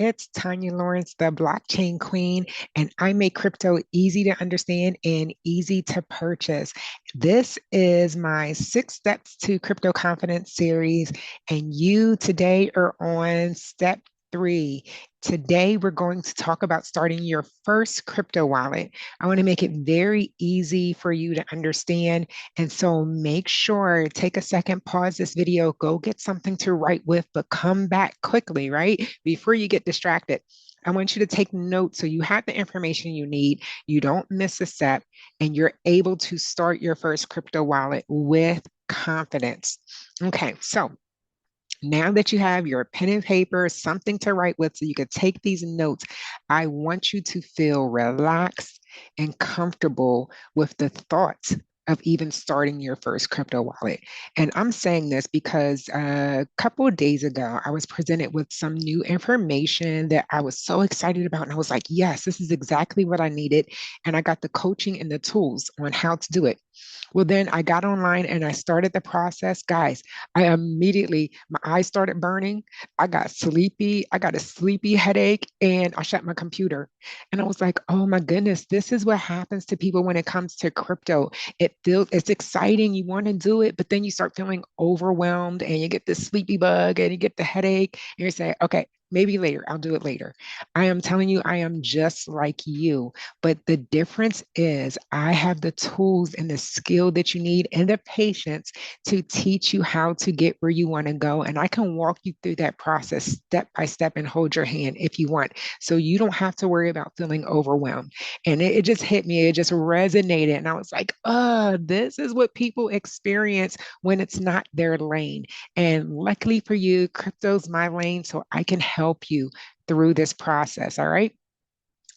It's Tonya Lawrence, the blockchain queen, and I make crypto easy to understand and easy to purchase. This is my 6 Steps to Crypto Confidence series, and you today are on step 3. Today, we're going to talk about starting your first crypto wallet. I want to make it very easy for you to understand. And so make sure, take a second, pause this video, go get something to write with, but come back quickly, right? Before you get distracted. I want you to take notes so you have the information you need, you don't miss a step, and you're able to start your first crypto wallet with confidence. Okay, so now that you have your pen and paper, something to write with so you can take these notes, I want you to feel relaxed and comfortable with the thoughts of even starting your first crypto wallet. And I'm saying this because a couple of days ago, I was presented with some new information that I was so excited about. And I was like, yes, this is exactly what I needed. And I got the coaching and the tools on how to do it. Well, then I got online and I started the process. Guys, I immediately, my eyes started burning. I got sleepy. I got a sleepy headache and I shut my computer. And I was like, oh my goodness, this is what happens to people when it comes to crypto. It's exciting. You want to do it, but then you start feeling overwhelmed and you get the sleepy bug and you get the headache. And you say, okay, maybe later, I'll do it later. I am telling you, I am just like you. But the difference is I have the tools and the skill that you need and the patience to teach you how to get where you want to go. And I can walk you through that process step by step and hold your hand if you want. So you don't have to worry about feeling overwhelmed. And it just hit me, it just resonated. And I was like, this is what people experience when it's not their lane. And luckily for you, crypto's my lane, so I can help you through this process. All right.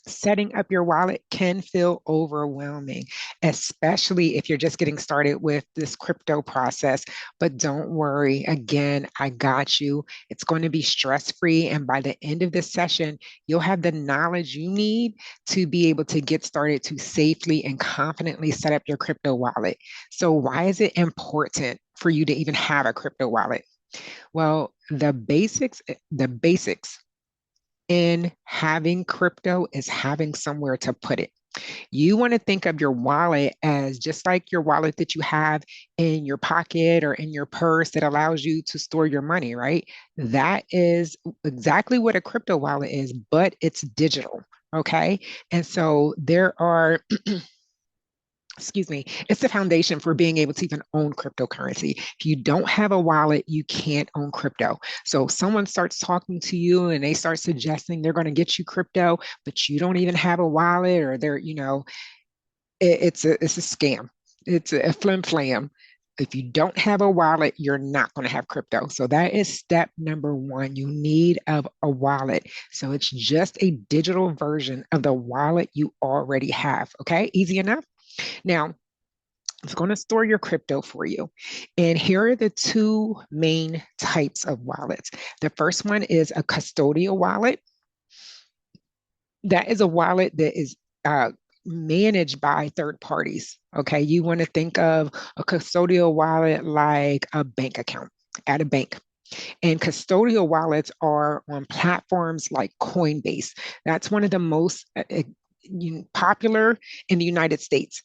Setting up your wallet can feel overwhelming, especially if you're just getting started with this crypto process. But don't worry, again, I got you. It's going to be stress free. And by the end of this session, you'll have the knowledge you need to be able to get started to safely and confidently set up your crypto wallet. So, why is it important for you to even have a crypto wallet? Well, the basics in having crypto is having somewhere to put it. You want to think of your wallet as just like your wallet that you have in your pocket or in your purse that allows you to store your money, right? That is exactly what a crypto wallet is, but it's digital. Okay. And so there are excuse me, it's the foundation for being able to even own cryptocurrency. If you don't have a wallet, you can't own crypto. So if someone starts talking to you and they start suggesting they're going to get you crypto, but you don't even have a wallet or they're, it's a scam. It's a flim flam. If you don't have a wallet, you're not going to have crypto. So that is step number one. You need of a wallet. So it's just a digital version of the wallet you already have. Okay, easy enough. Now, it's going to store your crypto for you. And here are the two main types of wallets. The first one is a custodial wallet. That is a wallet that is managed by third parties. Okay, you want to think of a custodial wallet like a bank account at a bank. And custodial wallets are on platforms like Coinbase. That's one of the most popular in the United States.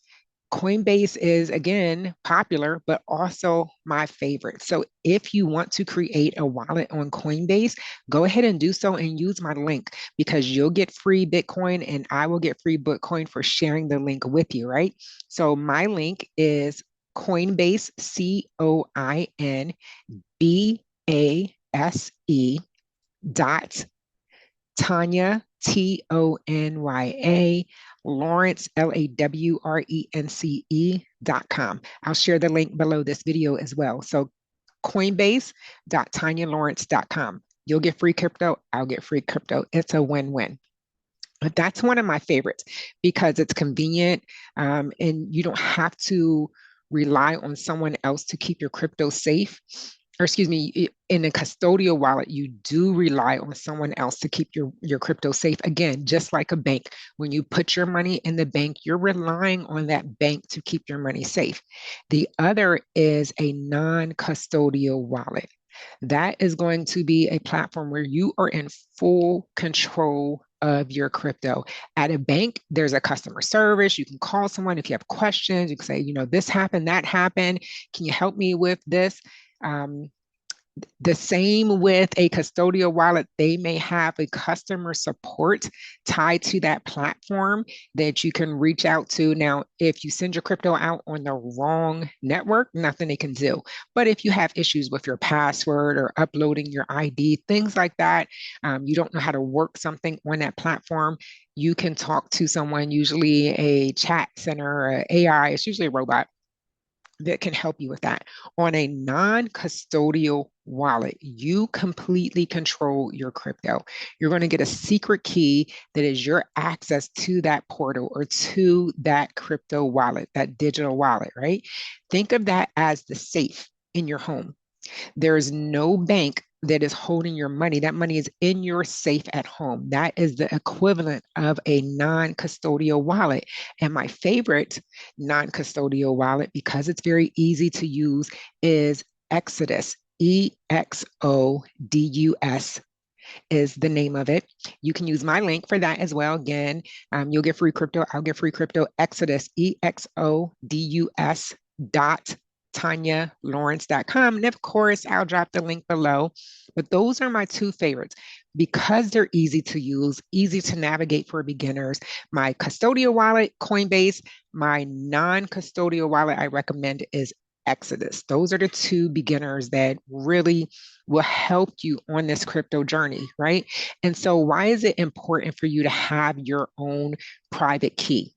Coinbase is again popular, but also my favorite. So if you want to create a wallet on Coinbase, go ahead and do so and use my link because you'll get free Bitcoin and I will get free Bitcoin for sharing the link with you, right? So my link is Coinbase, Coinbase dot Tonya, Tonya, Lawrence, LAWRENCE.com. I'll share the link below this video as well. So coinbase.tonyalawrence.com. You'll get free crypto, I'll get free crypto. It's a win-win. But that's one of my favorites because it's convenient and you don't have to rely on someone else to keep your crypto safe. Or excuse me, in a custodial wallet, you do rely on someone else to keep your crypto safe. Again, just like a bank, when you put your money in the bank, you're relying on that bank to keep your money safe. The other is a non-custodial wallet. That is going to be a platform where you are in full control of your crypto. At a bank, there's a customer service. You can call someone if you have questions. You can say, this happened, that happened. Can you help me with this? Um, the same with a custodial wallet, they may have a customer support tied to that platform that you can reach out to. Now, if you send your crypto out on the wrong network, nothing they can do. But if you have issues with your password or uploading your ID, things like that, you don't know how to work something on that platform, you can talk to someone, usually a chat center or a AI, it's usually a robot that can help you with that. On a non custodial wallet, you completely control your crypto. You're going to get a secret key that is your access to that portal or to that crypto wallet, that digital wallet, right? Think of that as the safe in your home. There is no bank that is holding your money. That money is in your safe at home. That is the equivalent of a non custodial wallet. And my favorite non custodial wallet, because it's very easy to use, is Exodus. EXODUS is the name of it. You can use my link for that as well. Again, you'll get free crypto. I'll get free crypto. Exodus, EXODUS dot TonyaLawrence.com. And of course, I'll drop the link below. But those are my two favorites because they're easy to use, easy to navigate for beginners. My custodial wallet, Coinbase, my non custodial wallet I recommend is Exodus. Those are the two beginners that really will help you on this crypto journey, right? And so, why is it important for you to have your own private key?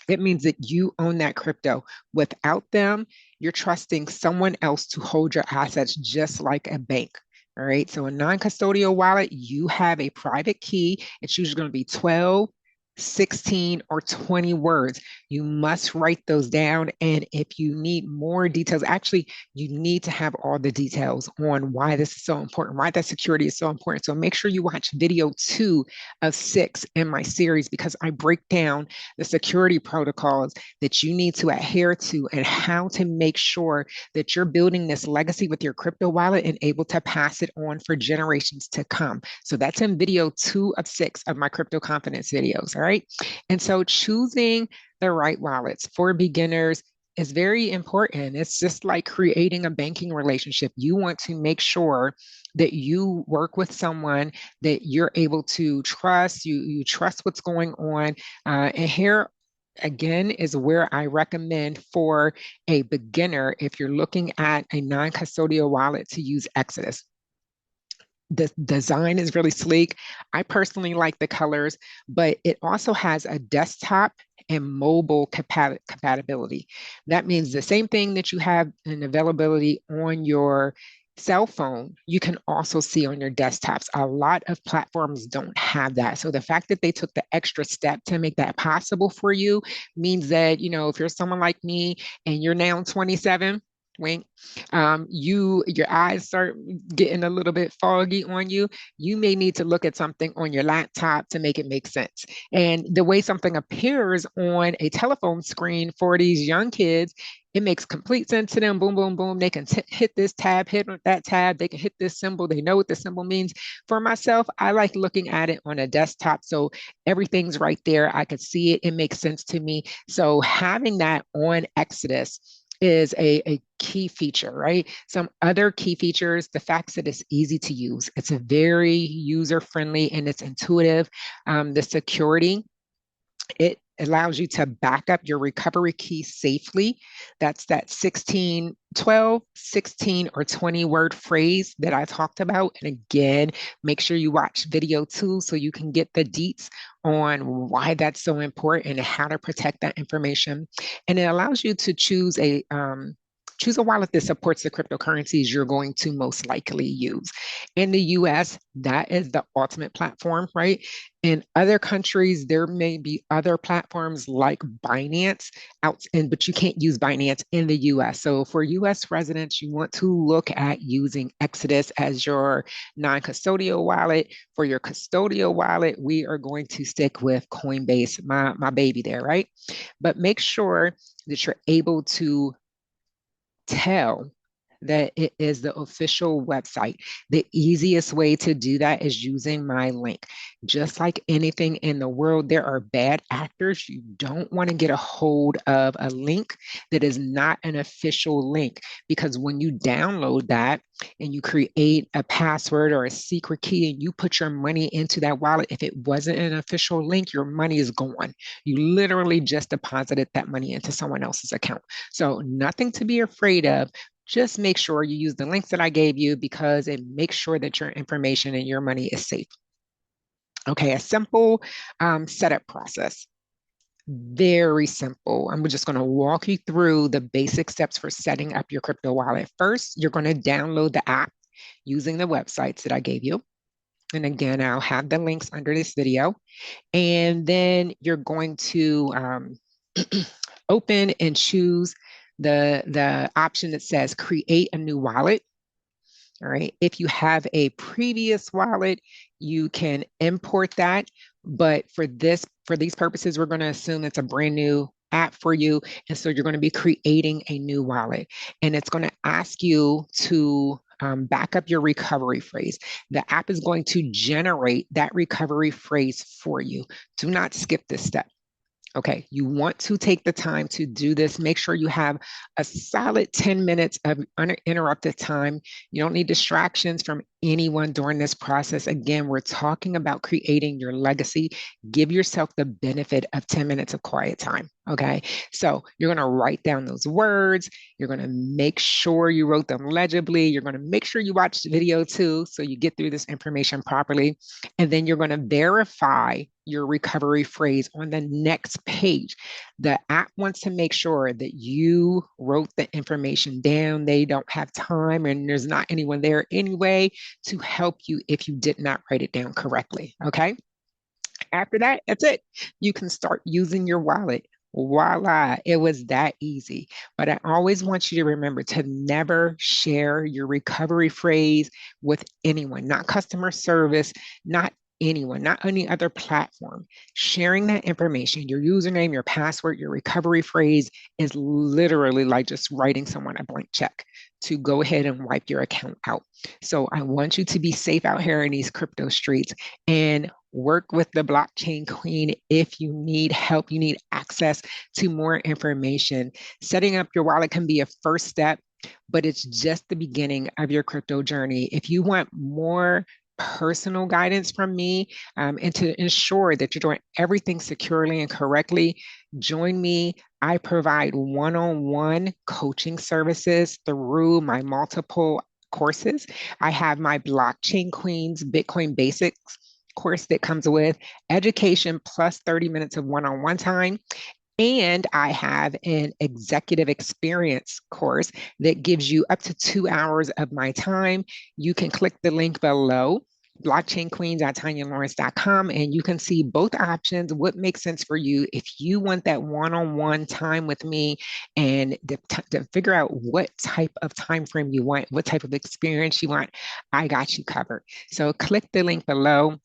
It means that you own that crypto. Without them, you're trusting someone else to hold your assets just like a bank. All right. So a non-custodial wallet, you have a private key. It's usually going to be 12, 16, or 20 words. You must write those down. And if you need more details, actually, you need to have all the details on why this is so important, why that security is so important. So make sure you watch video 2 of 6 in my series because I break down the security protocols that you need to adhere to and how to make sure that you're building this legacy with your crypto wallet and able to pass it on for generations to come. So that's in video 2 of 6 of my crypto confidence videos. All right. And so choosing the right wallets for beginners is very important. It's just like creating a banking relationship. You want to make sure that you work with someone that you're able to trust. You trust what's going on. And here again is where I recommend for a beginner if you're looking at a non-custodial wallet to use Exodus. The design is really sleek. I personally like the colors, but it also has a desktop and mobile compatibility. That means the same thing that you have an availability on your cell phone, you can also see on your desktops. A lot of platforms don't have that. So the fact that they took the extra step to make that possible for you means that, if you're someone like me and you're now 27, wink, your eyes start getting a little bit foggy on you, you may need to look at something on your laptop to make it make sense. And the way something appears on a telephone screen for these young kids, it makes complete sense to them. Boom, boom, boom. They can hit this tab, hit that tab. They can hit this symbol. They know what the symbol means. For myself, I like looking at it on a desktop. So everything's right there. I can see it. It makes sense to me. So having that on Exodus is a key feature, right? Some other key features, the fact that it's easy to use. It's a very user friendly and it's intuitive. The security, it allows you to back up your recovery key safely. That's that 16, 12, 16, or 20 word phrase that I talked about. And again, make sure you watch video 2 so you can get the deets on why that's so important and how to protect that information. And it allows you to choose a wallet that supports the cryptocurrencies you're going to most likely use. In the US, that is the ultimate platform, right? In other countries, there may be other platforms like Binance but you can't use Binance in the US. So for US residents, you want to look at using Exodus as your non-custodial wallet. For your custodial wallet, we are going to stick with Coinbase, my baby there, right? But make sure that you're able to tell that it is the official website. The easiest way to do that is using my link. Just like anything in the world, there are bad actors. You don't want to get a hold of a link that is not an official link, because when you download that and you create a password or a secret key and you put your money into that wallet, if it wasn't an official link, your money is gone. You literally just deposited that money into someone else's account. So nothing to be afraid of. Just make sure you use the links that I gave you, because it makes sure that your information and your money is safe. Okay, a simple setup process. Very simple. I'm just going to walk you through the basic steps for setting up your crypto wallet. First, you're going to download the app using the websites that I gave you. And again, I'll have the links under this video. And then you're going to open and choose the option that says create a new wallet. All right. If you have a previous wallet, you can import that. But for these purposes, we're going to assume it's a brand new app for you. And so you're going to be creating a new wallet. And it's going to ask you to back up your recovery phrase. The app is going to generate that recovery phrase for you. Do not skip this step. Okay, you want to take the time to do this. Make sure you have a solid 10 minutes of uninterrupted time. You don't need distractions from anyone during this process. Again, we're talking about creating your legacy. Give yourself the benefit of 10 minutes of quiet time. Okay, so you're going to write down those words. You're going to make sure you wrote them legibly. You're going to make sure you watch the video too, so you get through this information properly. And then you're going to verify your recovery phrase on the next page. The app wants to make sure that you wrote the information down. They don't have time, and there's not anyone there anyway to help you if you did not write it down correctly. Okay. After that, that's it. You can start using your wallet. Voila, it was that easy. But I always want you to remember to never share your recovery phrase with anyone, not customer service, not anyone, not any other platform. Sharing that information, your username, your password, your recovery phrase, is literally like just writing someone a blank check to go ahead and wipe your account out. So I want you to be safe out here in these crypto streets and work with the blockchain queen if you need help, you need access to more information. Setting up your wallet can be a first step, but it's just the beginning of your crypto journey. If you want more personal guidance from me and to ensure that you're doing everything securely and correctly, join me. I provide one-on-one coaching services through my multiple courses. I have my Blockchain Queens Bitcoin Basics course that comes with education plus 30 minutes of one-on-one time. And I have an executive experience course that gives you up to 2 hours of my time. You can click the link below, blockchainqueens.tonyalawrence.com, and you can see both options, what makes sense for you. If you want that one-on-one time with me and to figure out what type of time frame you want, what type of experience you want, I got you covered. So click the link below.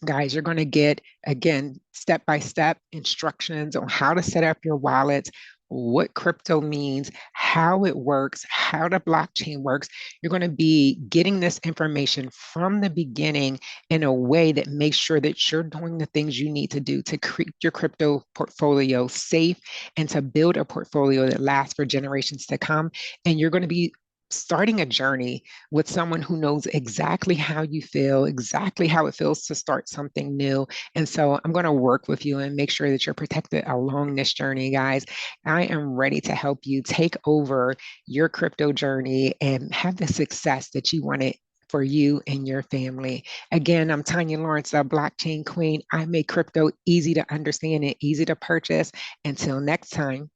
Guys, you're going to get, again, step-by-step instructions on how to set up your wallets, what crypto means, how it works, how the blockchain works. You're going to be getting this information from the beginning in a way that makes sure that you're doing the things you need to do to create your crypto portfolio safe and to build a portfolio that lasts for generations to come. And you're going to be starting a journey with someone who knows exactly how you feel, exactly how it feels to start something new. And so I'm going to work with you and make sure that you're protected along this journey, guys. I am ready to help you take over your crypto journey and have the success that you wanted for you and your family. Again, I'm Tonya Lawrence, a blockchain queen. I make crypto easy to understand and easy to purchase. Until next time.